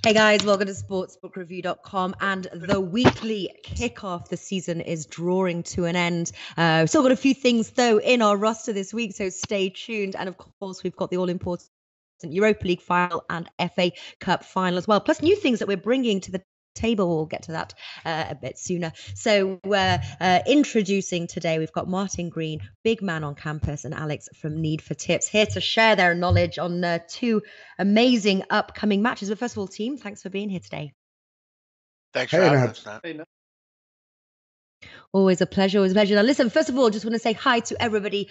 Hey guys, welcome to sportsbookreview.com and the weekly kickoff. The season is drawing to an end. Still got a few things though in our roster this week, so stay tuned. And of course, we've got the all-important Europa League final and FA Cup final as well, plus new things that we're bringing to the table. We'll get to that a bit sooner. So introducing today, we've got Martin Green, big man on campus, and Alex from Need for Tips here to share their knowledge on two amazing upcoming matches. But first of all, team, thanks for being here today. Thanks for having us, Nat. Always a pleasure, always a pleasure. Now, listen, first of all, just want to say hi to everybody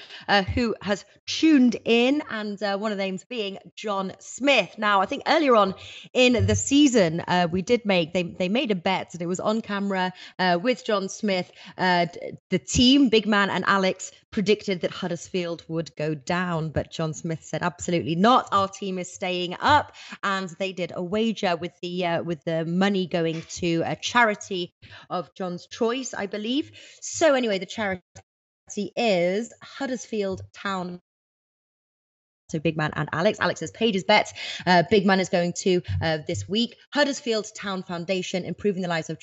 who has tuned in, and one of the names being John Smith. Now, I think earlier on in the season, we did they made a bet, and it was on camera with John Smith. The team, Big Man and Alex, predicted that Huddersfield would go down, but John Smith said absolutely not. Our team is staying up, and they did a wager with the money going to a charity of John's choice, I believe. So anyway, the charity is Huddersfield Town. So Big Man and Alex. Alex has paid his bet. Big Man is going to this week Huddersfield Town Foundation, improving the lives of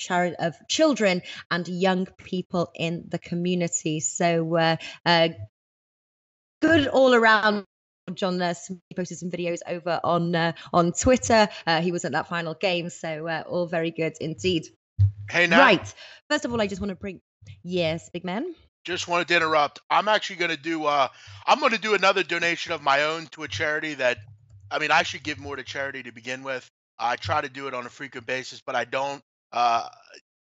children and young people in the community. So good all around. John Smith posted some videos over on Twitter. He was at that final game, so all very good indeed. Hey, Nat. Right. First of all, I just want to bring. Yes, Big Man. Just wanted to interrupt. I'm actually going to do. I'm going to do another donation of my own to a charity that. I mean, I should give more to charity to begin with. I try to do it on a frequent basis, but I don't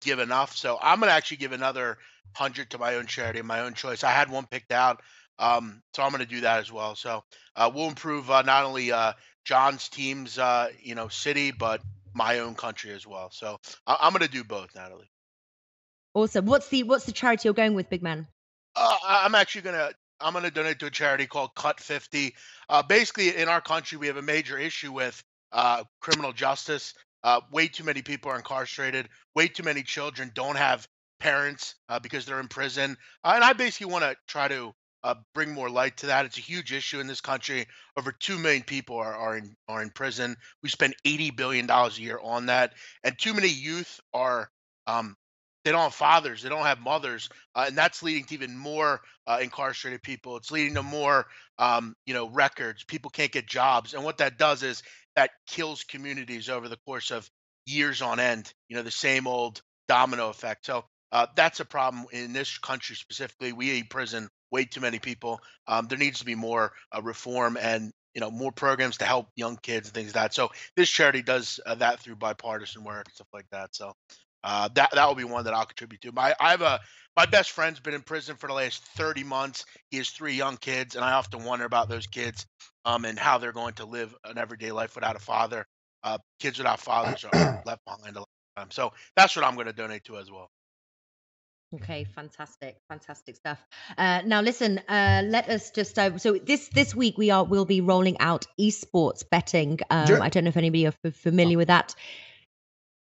give enough. So I'm going to actually give another 100 to my own charity, my own choice. I had one picked out, so I'm going to do that as well. So we'll improve not only John's team's city, but my own country as well. So I'm going to do both, Natalie. Awesome. What's the charity you're going with, Big Man? I'm gonna donate to a charity called Cut 50. Basically, in our country, we have a major issue with criminal justice. Way too many people are incarcerated. Way too many children don't have parents because they're in prison. And I basically want to try to bring more light to that. It's a huge issue in this country. Over 2 million people are in prison. We spend $80 billion a year on that, and too many youth are. They don't have fathers, they don't have mothers, and that's leading to even more incarcerated people. It's leading to more, records. People can't get jobs, and what that does is that kills communities over the course of years on end. The same old domino effect. So that's a problem in this country specifically. We eat prison way too many people. There needs to be more reform and more programs to help young kids and things like that. So this charity does that through bipartisan work and stuff like that. So. That will be one that I'll contribute to. My best friend's been in prison for the last 30 months. He has 3 young kids, and I often wonder about those kids and how they're going to live an everyday life without a father. Kids without fathers are left behind a lot of time. So that's what I'm going to donate to as well. Okay, fantastic stuff. Now, listen. Let us just. So this week we'll be rolling out esports betting. I don't know if anybody are familiar with that.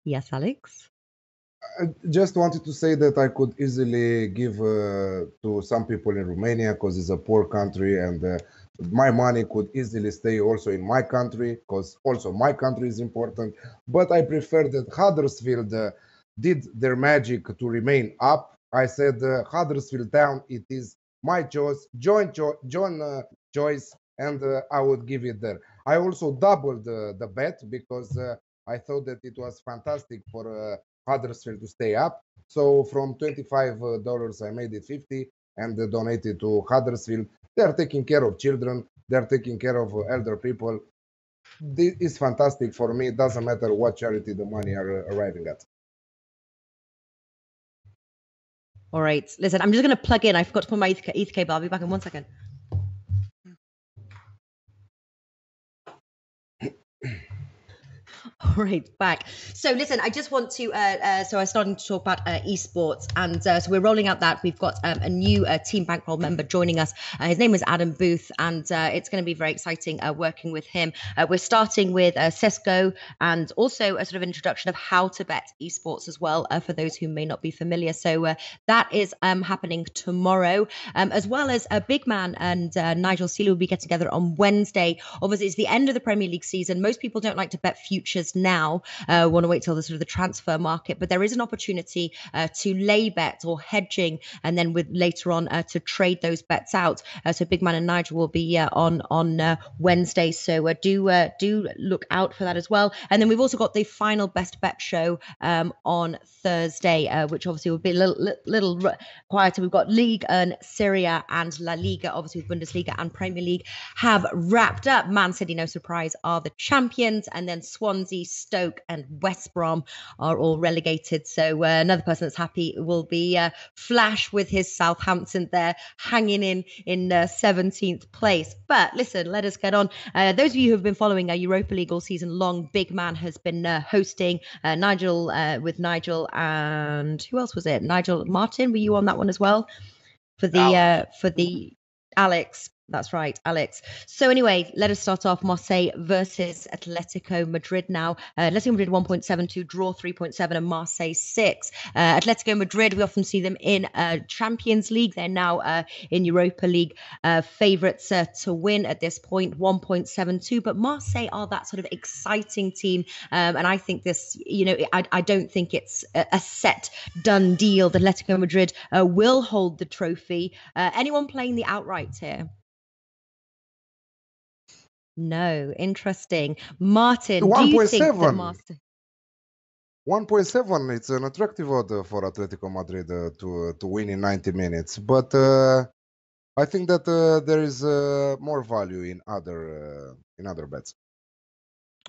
Yes, Alex. I just wanted to say that I could easily give to some people in Romania because it's a poor country, and my money could easily stay also in my country because also my country is important. But I prefer that Huddersfield did their magic to remain up. I said Huddersfield Town, it is my choice, John choice, and I would give it there. I also doubled the bet because I thought that it was fantastic for Huddersfield to stay up. So from $25, I made it 50 and donated to Huddersfield. They're taking care of children. They're taking care of elder people. This is fantastic for me. It doesn't matter what charity the money are arriving at. All right. Listen, I'm just going to plug in. I forgot to put my Ether cable. I'll be back in 1 second. All right, back. So listen, I just want to, so I started to talk about esports, and so we're rolling out that. We've got a new Team Bankroll member joining us. His name is Adam Booth, and it's going to be very exciting working with him. We're starting with Cisco, and also a sort of introduction of how to bet esports as well, for those who may not be familiar. So that is happening tomorrow, as well as Big Man and Nigel Seeley will be getting together on Wednesday. Obviously, it's the end of the Premier League season. Most people don't like to bet futures now. Want to wait till the sort of the transfer market, but there is an opportunity to lay bets or hedging, and then with later on to trade those bets out. So Big Man and Nigel will be on Wednesday. So do look out for that as well. And then we've also got the final best bet show on Thursday, which obviously will be a little quieter. We've got League and Syria and La Liga, obviously with Bundesliga and Premier League have wrapped up. Man City, no surprise, are the champions, and then Swansea, Stoke and West Brom are all relegated. So another person that's happy will be Flash with his Southampton there hanging in 17th place. But listen, let us get on. Those of you who have been following Europa League all season long, Big Man has been hosting Nigel with Nigel, and who else was it? Nigel Martin, were you on that one as well? For the Alex. That's right, Alex. So anyway, let us start off Marseille versus Atletico Madrid now. Atletico Madrid 1.72, draw 3.7, and Marseille 6. Atletico Madrid, we often see them in Champions League. They're now in Europa League favourites to win at this point, 1.72. But Marseille are that sort of exciting team. And I think this, I don't think it's a set, done deal that Atletico Madrid will hold the trophy. Anyone playing the outrights here? No, interesting. Martin, do you think that 1.7, it's an attractive order for Atletico Madrid to win in 90 minutes. But I think that there is more value in other bets.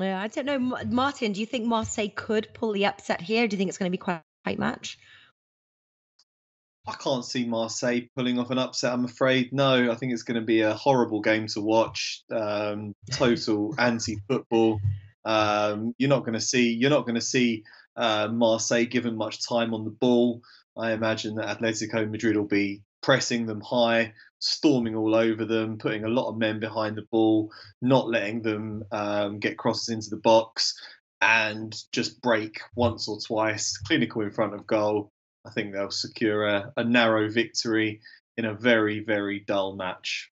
Yeah, I don't know. Martin, do you think Marseille could pull the upset here? Do you think it's going to be quite a tight match? I can't see Marseille pulling off an upset, I'm afraid. No, I think it's going to be a horrible game to watch. Total anti-football. You're not going to see Marseille given much time on the ball. I imagine that Atletico Madrid will be pressing them high, storming all over them, putting a lot of men behind the ball, not letting them get crosses into the box, and just break once or twice, clinical in front of goal. I think they'll secure a narrow victory in a very, very dull match.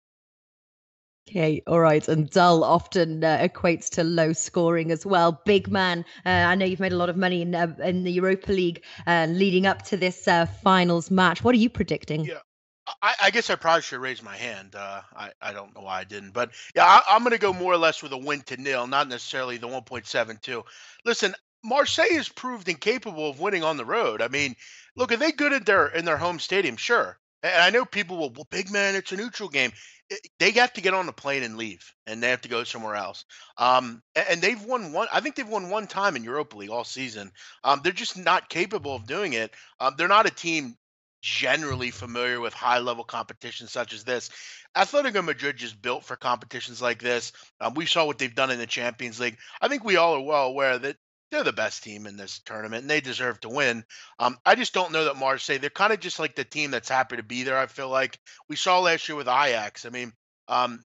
Okay, all right. And dull often equates to low scoring as well. Big Man, I know you've made a lot of money in the Europa League leading up to this finals match. What are you predicting? Yeah, I guess I probably should raise my hand. I don't know why I didn't. But yeah, I'm going to go more or less with a win to nil, not necessarily the 1.72. Listen, Marseille is proved incapable of winning on the road. I mean, look, are they good in their home stadium? Sure. And I know people will, well, Big Man, it's a neutral game. They have to get on a plane and leave, and they have to go somewhere else. And they've won one. I think they've won one time in Europa League all season. They're just not capable of doing it. They're not a team generally familiar with high-level competition such as this. Atletico Madrid just built for competitions like this. We saw what they've done in the Champions League. I think we all are well aware that they're the best team in this tournament, and they deserve to win. I just don't know that Marseille, they're kind of just like the team that's happy to be there, I feel like. We saw last year with Ajax. I mean,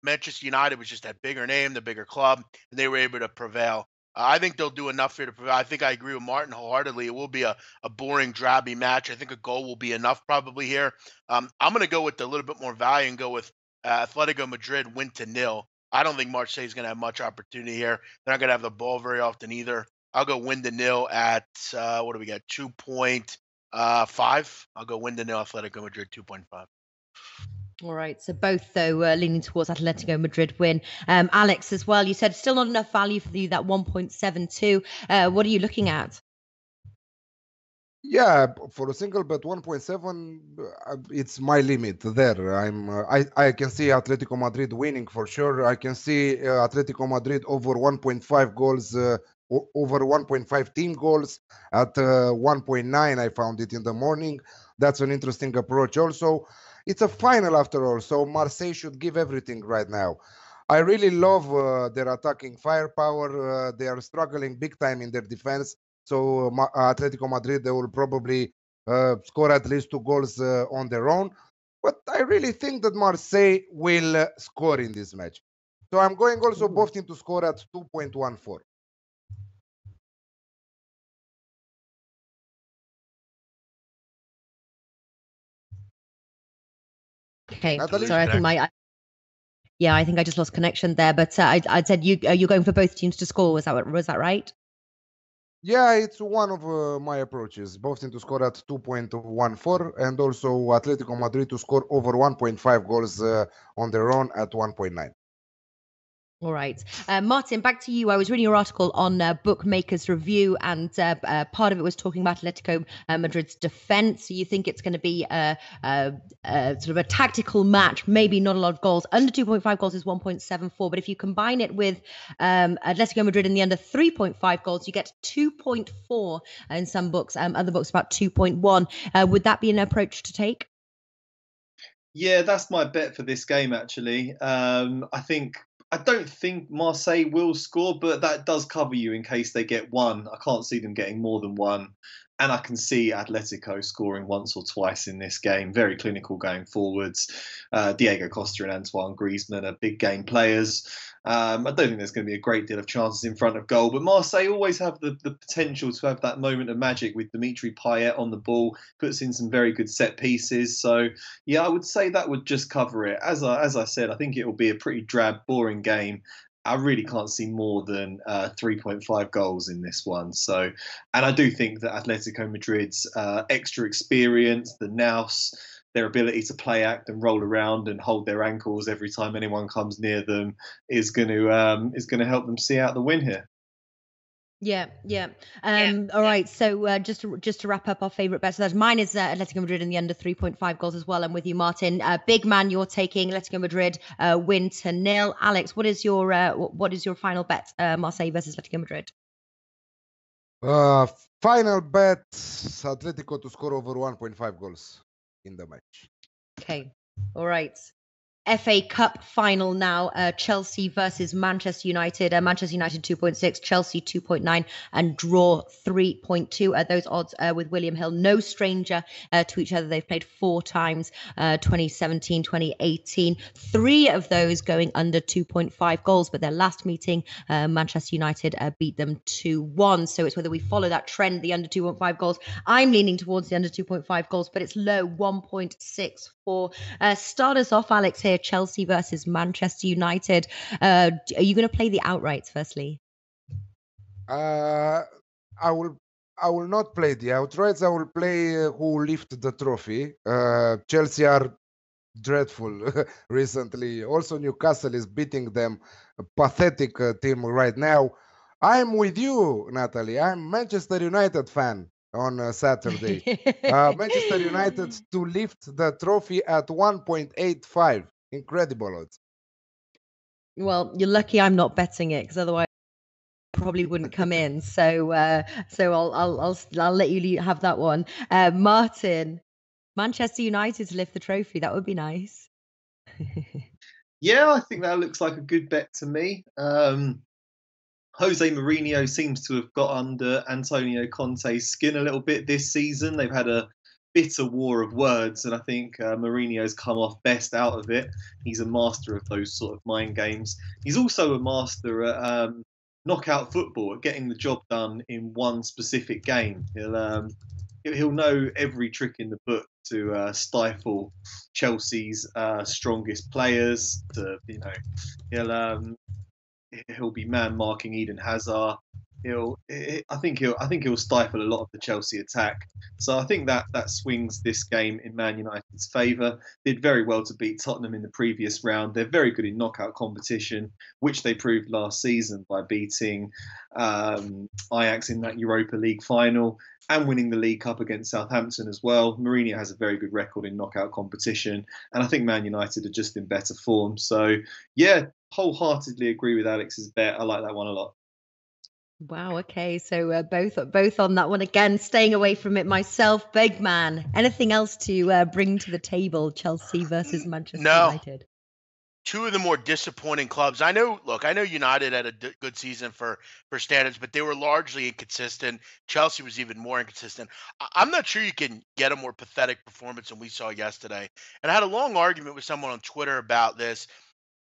Manchester United was just that bigger name, the bigger club, and they were able to prevail. I think they'll do enough here to prevail. I think I agree with Martin wholeheartedly. It will be a boring, drabby match. I think a goal will be enough probably here. I'm going to go with a little bit more value and go with Atletico Madrid win to nil. I don't think Marseille is going to have much opportunity here. They're not going to have the ball very often either. I'll go win to nil at, what do we got, 2.5. I'll go win to nil, Atletico Madrid 2.5. All right. So both, though, leaning towards Atletico Madrid win. Alex, as well, you said still not enough value for you, that 1.72. What are you looking at? Yeah, for a single bet 1.7, it's my limit there. I can see Atletico Madrid winning for sure. I can see Atletico Madrid over 1.5 goals, over 1.5 team goals at 1.9. I found it in the morning. That's an interesting approach. Also, it's a final after all, so Marseille should give everything right now. I really love their attacking firepower. They are struggling big time in their defense. So Atletico Madrid, they will probably score at least 2 goals on their own. But I really think that Marseille will score in this match. So I'm going also both teams to score at 2.14. Okay, Natalie? sorry, I think I think I just lost connection there. But I said you're going for both teams to score. Was that right? Yeah, it's one of my approaches. Both to score at 2.14 and also Atletico Madrid to score over 1.5 goals on their own at 1.9. All right. Martin, back to you. I was reading your article on Bookmakers Review, and part of it was talking about Atletico Madrid's defense. So you think it's going to be sort of a tactical match, maybe not a lot of goals. Under 2.5 goals is 1.74. But if you combine it with Atletico Madrid in the under 3.5 goals, you get 2.4 in some books. Other books about 2.1. Would that be an approach to take? Yeah, that's my bet for this game, actually. I don't think Marseille will score, but that does cover you in case they get one. I can't see them getting more than one. And I can see Atletico scoring once or twice in this game. Very clinical going forwards. Diego Costa and Antoine Griezmann are big game players. I don't think there's going to be a great deal of chances in front of goal, but Marseille always have the potential to have that moment of magic with Dimitri Payet on the ball, puts in some very good set pieces. So, yeah, I would say that would just cover it. As I said, I think it will be a pretty drab, boring game. I really can't see more than 3.5 goals in this one. So, and I do think that Atletico Madrid's extra experience, the nous, their ability to play act and roll around and hold their ankles every time anyone comes near them is going to help them see out the win here. Yeah. All right. So just to wrap up our favorite bets, so mine is Atletico Madrid in the under 3.5 goals as well. I'm with you, Martin. Big man, you're taking Atletico Madrid win to 0. Alex, what is your final bet? Marseille versus Atletico Madrid. Final bet: Atletico to score over 1.5 goals in the match. Okay. All right. FA Cup final now, Chelsea versus Manchester United. Manchester United 2.6, Chelsea 2.9, and draw 3.2. Those odds with William Hill, no stranger to each other. They've played 4 times, 2017, 2018. 3 of those going under 2.5 goals, but their last meeting, Manchester United beat them 2-1. So it's whether we follow that trend, the under 2.5 goals. I'm leaning towards the under 2.5 goals, but it's low, 1.64. Start us off, Alex, here. Chelsea versus Manchester United. Are you going to play the outrights firstly? I will not play the outrights. I will play who lift the trophy. Chelsea are dreadful recently. Also, Newcastle is beating them. A pathetic team right now. I'm with you, Natalie. I'm Manchester United fan on Saturday. Manchester United to lift the trophy at 1.85. Incredible odds. Well, you're lucky I'm not betting it, because otherwise I probably wouldn't come in. So I'll let you have that one. Martin, Manchester United to lift the trophy. That would be nice. Yeah, I think that looks like a good bet to me. Jose Mourinho seems to have got under Antonio Conte's skin a little bit this season. They've had a bitter war of words, and I think Mourinho's come off best out of it. He's a master of those sort of mind games. He's also a master at knockout football, at getting the job done in one specific game. He'll know every trick in the book to stifle Chelsea's strongest players. He'll be man marking Eden Hazard. I think he'll stifle a lot of the Chelsea attack. So I think that swings this game in Man United's favour. Did very well to beat Tottenham in the previous round. They're very good in knockout competition, which they proved last season by beating Ajax in that Europa League final and winning the League Cup against Southampton as well. Mourinho has a very good record in knockout competition, and I think Man United are just in better form. So yeah, wholeheartedly agree with Alex's bet. I like that one a lot. Wow. Okay. So both on that one again. Staying away from it myself. Big man. Anything else to bring to the table? Chelsea versus Manchester United. 2 of the more disappointing clubs. I know United had a good season for standards, but they were largely inconsistent. Chelsea was even more inconsistent. I'm not sure you can get a more pathetic performance than we saw yesterday. And I had a long argument with someone on Twitter about this.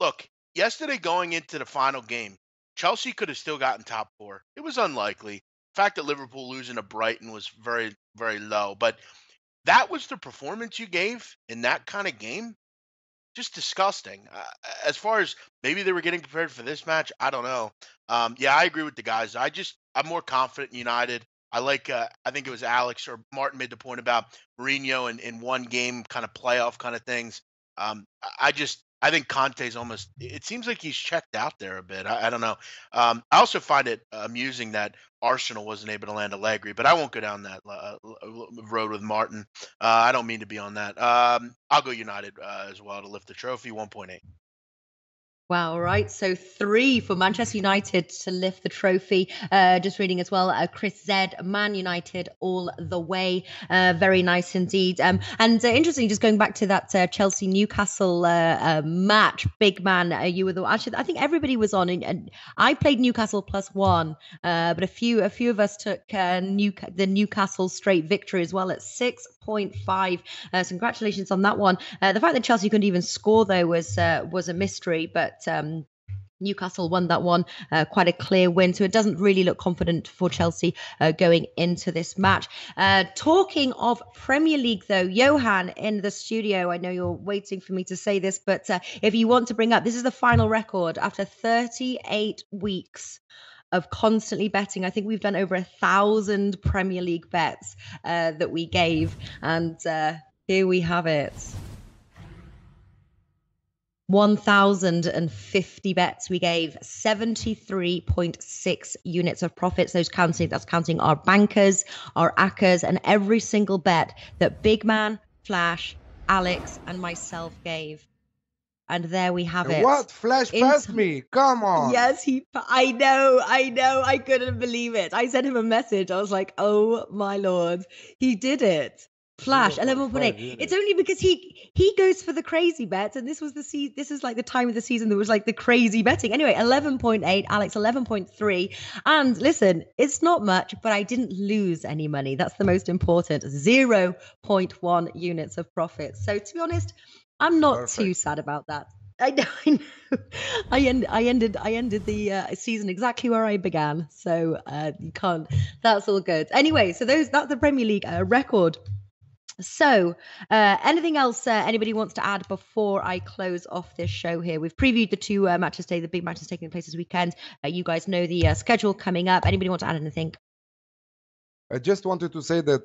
Look, yesterday going into the final game, Chelsea could have still gotten top 4. It was unlikely. The fact that Liverpool losing to Brighton was very, very low. But that was the performance you gave in that kind of game. just disgusting. As far as maybe they were getting prepared for this match, I don't know. Yeah, I agree with the guys. I'm more confident in United. I like. I think it was Alex or Martin made the point about Mourinho in one game kind of playoff kind of things. I think Conte's almost. It seems like he's checked out there a bit. I don't know. I also find it amusing that Arsenal wasn't able to land Allegri, but I won't go down that road with Martin. I don't mean to be on that. I'll go United as well to lift the trophy. 1.8. Wow, all right. So 3 for Manchester United to lift the trophy. Just reading as well, Chris Z, Man United all the way. Very nice indeed. And interesting, just going back to that Chelsea-Newcastle match, big man, you were actually, I think everybody was on, and I played Newcastle +1, but a few of us took the Newcastle straight victory as well at 6.5. So congratulations on that one. The fact that Chelsea couldn't even score though was a mystery, but Newcastle won that one, quite a clear win. So it doesn't really look confident for Chelsea going into this match. Talking of Premier League, though, Johan in the studio, I know you're waiting for me to say this, but if you want to bring up, this is the final record after 38 weeks of constantly betting. I think we've done over 1,000 Premier League bets that we gave. And here we have it. 1,050 bets we gave, 73.6 units of profits. That's counting our bankers, our ACCAs, and every single bet that Big Man, Flash, Alex, and myself gave. And there we have it. What? Flash passed me. Come on. Yes, I know. I couldn't believe it. I sent him a message. I was like, oh my Lord, he did it. Flash 11.8. It's only because he goes for the crazy bets, and this is like the time of the season that was like the crazy betting. Anyway, 11.8, Alex 11.3. And listen, it's not much, but I didn't lose any money. That's the most important. 0.1 units of profit. So to be honest, I'm not too sad about that. I know. I ended the season exactly where I began. So you can't. That's all good. Anyway, so that's the Premier League record. So anything else anybody wants to add before I close off this show here? We've previewed the 2 matches today, the big matches taking place this weekend. You guys know the schedule coming up. Anybody want to add anything? I just wanted to say that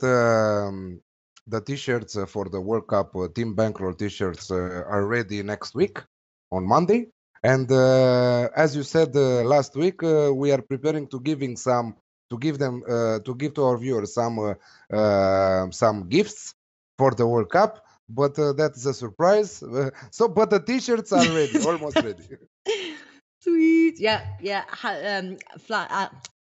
the t-shirts for the World Cup, Team Bankroll t-shirts are ready next week on Monday. And as you said last week, we are preparing to give to our viewers some gifts for the World Cup, but that's a surprise. But the t-shirts are ready, almost ready. Sweet, yeah.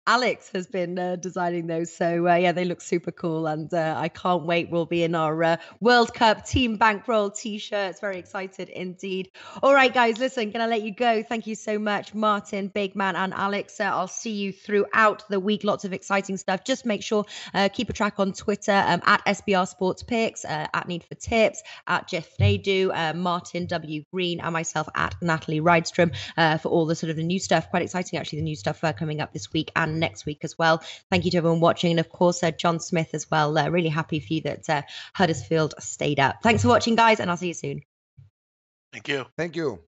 Alex has been designing those, so yeah, they look super cool, and I can't wait. We'll be in our World Cup Team Bankroll t-shirts. Very excited indeed. All right, guys, listen, gonna let you go. Thank you so much, Martin, Big Man, and Alex. I'll see you throughout the week. Lots of exciting stuff. Just make sure keep a track on Twitter at SBR Sports Picks, at Need for Tips, at Jeff Nadu, Martin W Green, and myself at Natalie Rydstrom for all the sort of the new stuff. Quite exciting, actually, the new stuff coming up this week and next week as well. Thank you to everyone watching, and of course John Smith as well. Really happy for you that Huddersfield stayed up. Thanks for watching, guys, and I'll see you soon. Thank you. Thank you.